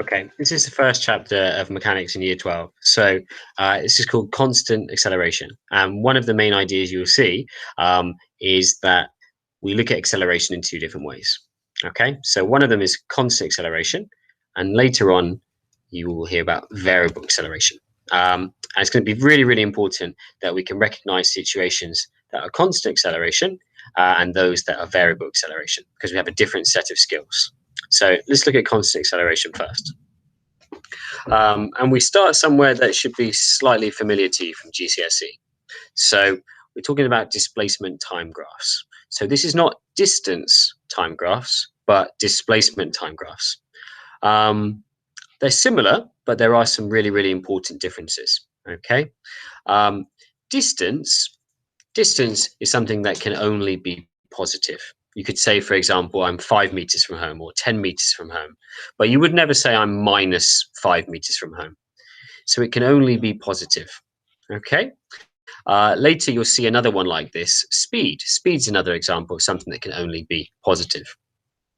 Okay, this is the first chapter of mechanics in year 12. So this is called constant acceleration. And one of the main ideas you'll see is that we look at acceleration in two different ways. Okay, so one of them is constant acceleration, and later on you will hear about variable acceleration. And it's going to be really, really important that we can recognize situations that are constant acceleration and those that are variable acceleration, because we have a different set of skills. So let's look at constant acceleration first. And we start somewhere that should be slightly familiar to you from GCSE. So we're talking about displacement time graphs. So this is not distance time graphs, but displacement time graphs. They're similar, but there are some really, really important differences. Okay. Distance is something that can only be positive. You could say, for example, I'm 5 meters from home or 10 meters from home, but you would never say I'm minus 5 meters from home. So it can only be positive. Okay. Later, you'll see another one like this. Speed's another example of something that can only be positive.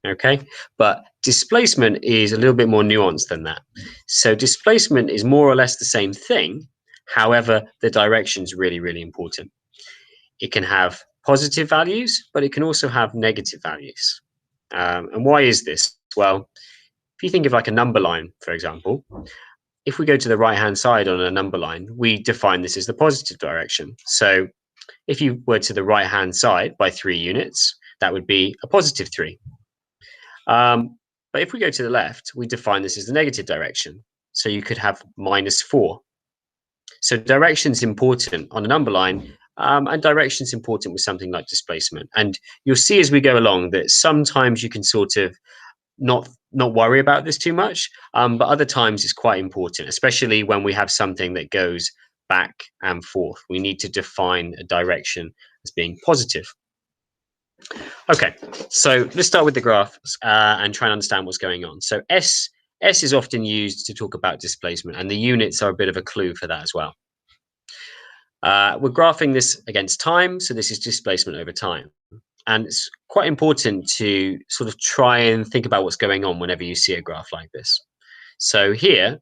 Okay. But displacement is a little bit more nuanced than that. So displacement is more or less the same thing. However, the direction's really, really important. It can have positive values, but it can also have negative values. And why is this? Well, if you think of like a number line, for example, if we go to the right-hand side on a number line, we define this as the positive direction. So if you were to the right-hand side by 3 units, that would be a positive 3. But if we go to the left, we define this as the negative direction. So you could have minus 4. So direction's important on a number line, and direction's important with something like displacement. And you'll see as we go along that sometimes you can sort of not worry about this too much, but other times it's quite important, especially when we have something that goes back and forth. We need to define a direction as being positive. Okay, so let's start with the graphs and try and understand what's going on. So S is often used to talk about displacement, and the units are a bit of a clue for that as well. We're graphing this against time, so this is displacement over time. And it's quite important to sort of try and think about what's going on whenever you see a graph like this. So here,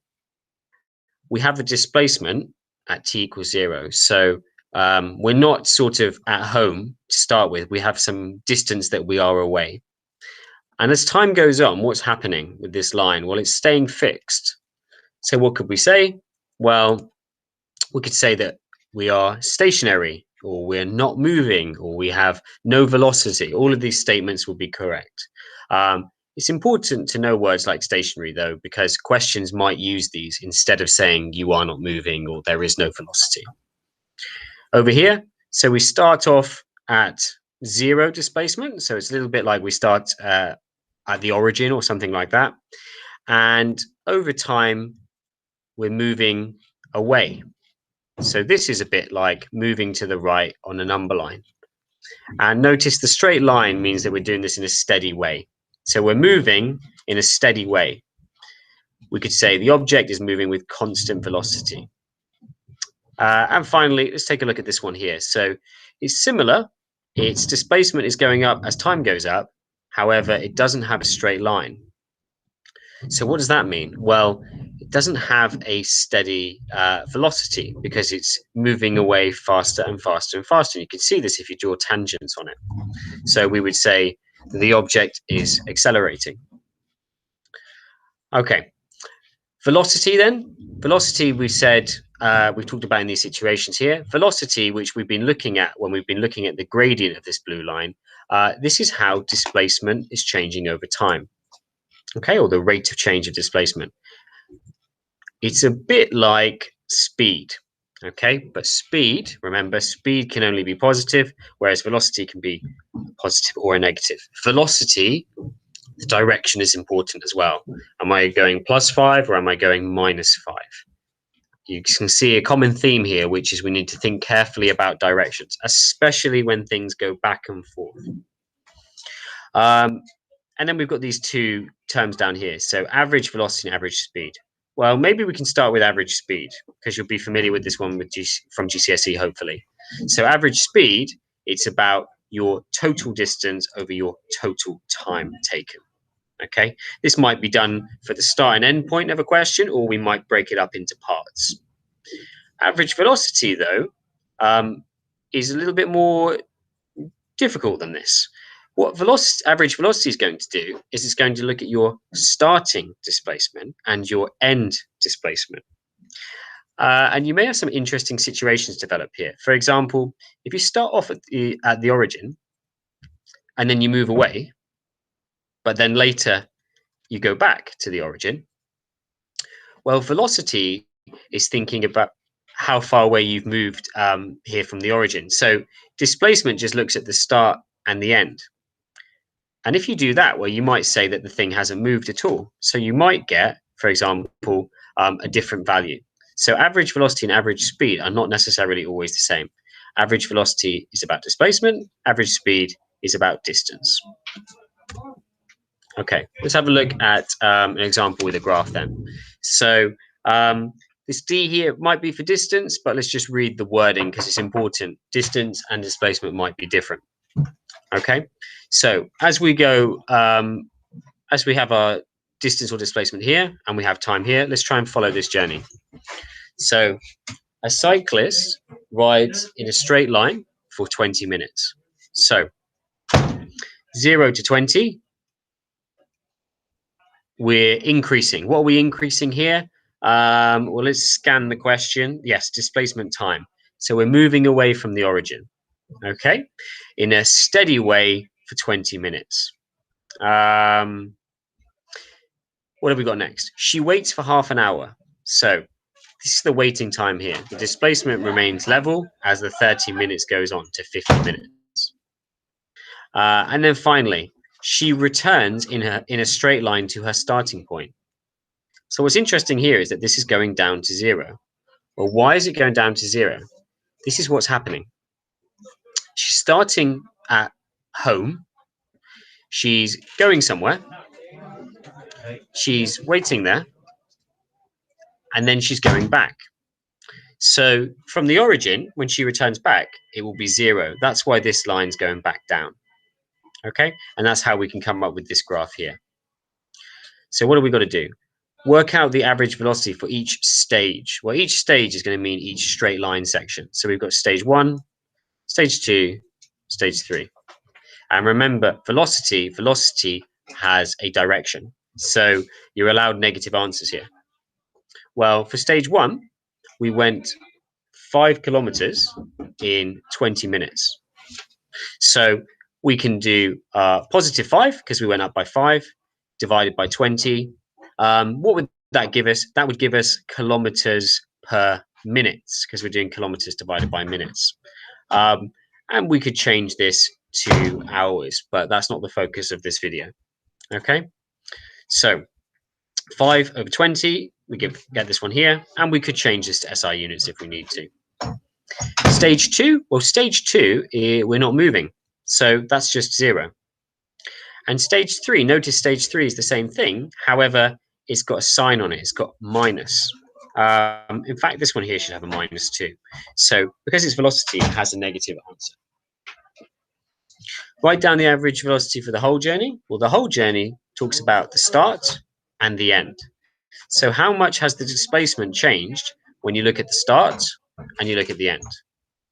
we have the displacement at t equals 0. So we're not sort of at home to start with. We have some distance that we are away. And as time goes on, what's happening with this line? Well, it's staying fixed. So what could we say? Well, we could say that we are stationary, or we're not moving, or we have no velocity. All of these statements will be correct. It's important to know words like stationary, though, because questions might use these instead of saying you are not moving or there is no velocity. Over here, so we start off at 0 displacement. So it's a little bit like we start at the origin or something like that. And over time, we're moving away. So this is a bit like moving to the right on a number line. And notice the straight line means that we're doing this in a steady way. So we're moving in a steady way. We could say the object is moving with constant velocity. And finally, let's take a look at this one here. So it's similar. Its displacement is going up as time goes up. However, it doesn't have a straight line. So what does that mean? Well, it doesn't have a steady velocity because it's moving away faster and faster and faster. You can see this if you draw tangents on it. So we would say the object is accelerating. Okay. Velocity then. Velocity, we said, we've talked about in these situations here. Velocity, which we've been looking at when we've been looking at the gradient of this blue line, this is how displacement is changing over time. Okay, or the rate of change of displacement. It's a bit like speed, okay? But speed, remember, speed can only be positive, whereas velocity can be positive or a negative. Velocity, the direction is important as well. Am I going +5 or am I going -5? You can see a common theme here, which is we need to think carefully about directions, especially when things go back and forth. And then we've got these two terms down here. So average velocity and average speed. Well, maybe we can start with average speed because you'll be familiar with this one from GCSE, hopefully. So average speed, it's about your total distance over your total time taken. Okay, this might be done for the start and end point of a question, or we might break it up into parts. Average velocity, though, is a little bit more difficult than this. What average velocity is going to do is it's going to look at your starting displacement and your end displacement. And you may have some interesting situations develop here. For example, if you start off at the origin and then you move away, but then later you go back to the origin, well, velocity is thinking about how far away you've moved here from the origin. So displacement just looks at the start and the end. And if you do that, well, you might say that the thing hasn't moved at all. So you might get, for example, a different value. So average velocity and average speed are not necessarily always the same. Average velocity is about displacement. Average speed is about distance. Okay, let's have a look at an example with a graph then. So this D here might be for distance, but let's just read the wording because it's important. Distance and displacement might be different. Okay, so as we go, as we have our distance or displacement here, and we have time here, let's try and follow this journey. So a cyclist rides in a straight line for 20 minutes. So 0 to 20, we're increasing. What are we increasing here? Well, let's scan the question. Yes, displacement time. So we're moving away from the origin, okay, in a steady way for 20 minutes. What have we got next? She waits for half an hour. So this is the waiting time here. The displacement remains level as the 30 minutes goes on to 50 minutes. And then finally, she returns in a straight line to her starting point. So what's interesting here is that this is going down to 0. Well, why is it going down to 0? This is what's happening. She's starting at home. She's going somewhere. She's waiting there. And then she's going back. So from the origin, when she returns back, it will be 0. That's why this line's going back down. Okay, and that's how we can come up with this graph here. So what have we got to do? Work out the average velocity for each stage. Well, each stage is going to mean each straight line section. So we've got stage 1, stage 2, stage 3. And remember, velocity has a direction. So you're allowed negative answers here. Well, for stage 1, we went 5 kilometers in 20 minutes. So we can do positive 5 because we went up by 5 divided by 20. What would that give us? That would give us kilometers per minute because we're doing kilometers divided by minutes. And we could change this to hours, but that's not the focus of this video. Okay, so 5 over 20, we get this one here, and we could change this to SI units if we need to. Stage 2, well, stage 2, we're not moving, so that's just 0. And stage 3, notice stage 3 is the same thing, however, it's got a sign on it, it's got minus. In fact, this one here should have a minus 2. So because it's velocity, it has a negative answer. Write down the average velocity for the whole journey. Well, the whole journey talks about the start and the end. So how much has the displacement changed when you look at the start and you look at the end?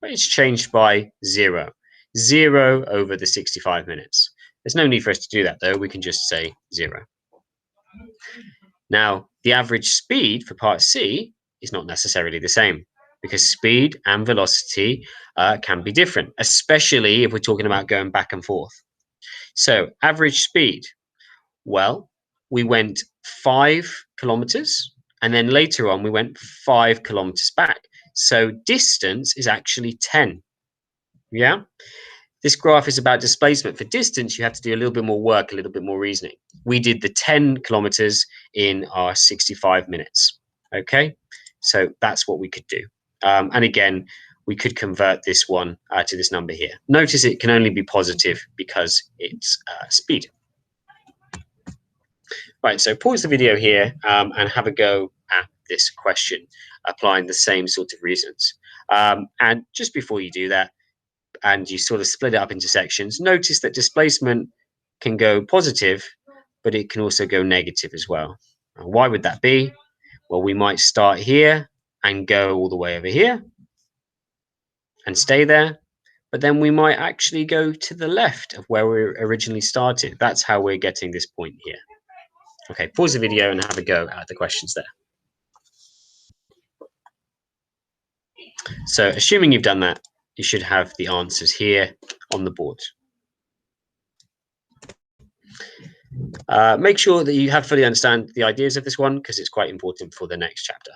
Well, it's changed by 0. 0 over the 65 minutes. There's no need for us to do that, though. We can just say 0. Now, the average speed for part C is not necessarily the same because speed and velocity can be different, especially if we're talking about going back and forth. So average speed, well, we went 5 kilometers and then later on we went 5 kilometers back. So distance is actually 10. Yeah. This graph is about displacement. For distance, you have to do a little bit more work, a little bit more reasoning. We did the 10 kilometers in our 65 minutes. Okay, so that's what we could do. And again, we could convert this one to this number here. Notice it can only be positive because it's speed. Right, so pause the video here and have a go at this question, applying the same sort of reasons. And just before you do that, and you sort of split it up into sections, notice that displacement can go positive, but it can also go negative as well. Why would that be? Well, we might start here and go all the way over here and stay there, but then we might actually go to the left of where we originally started. That's how we're getting this point here. Okay, pause the video and have a go at the questions there. So assuming you've done that, you should have the answers here on the board. Make sure that you have fully understand the ideas of this one because it's quite important for the next chapter.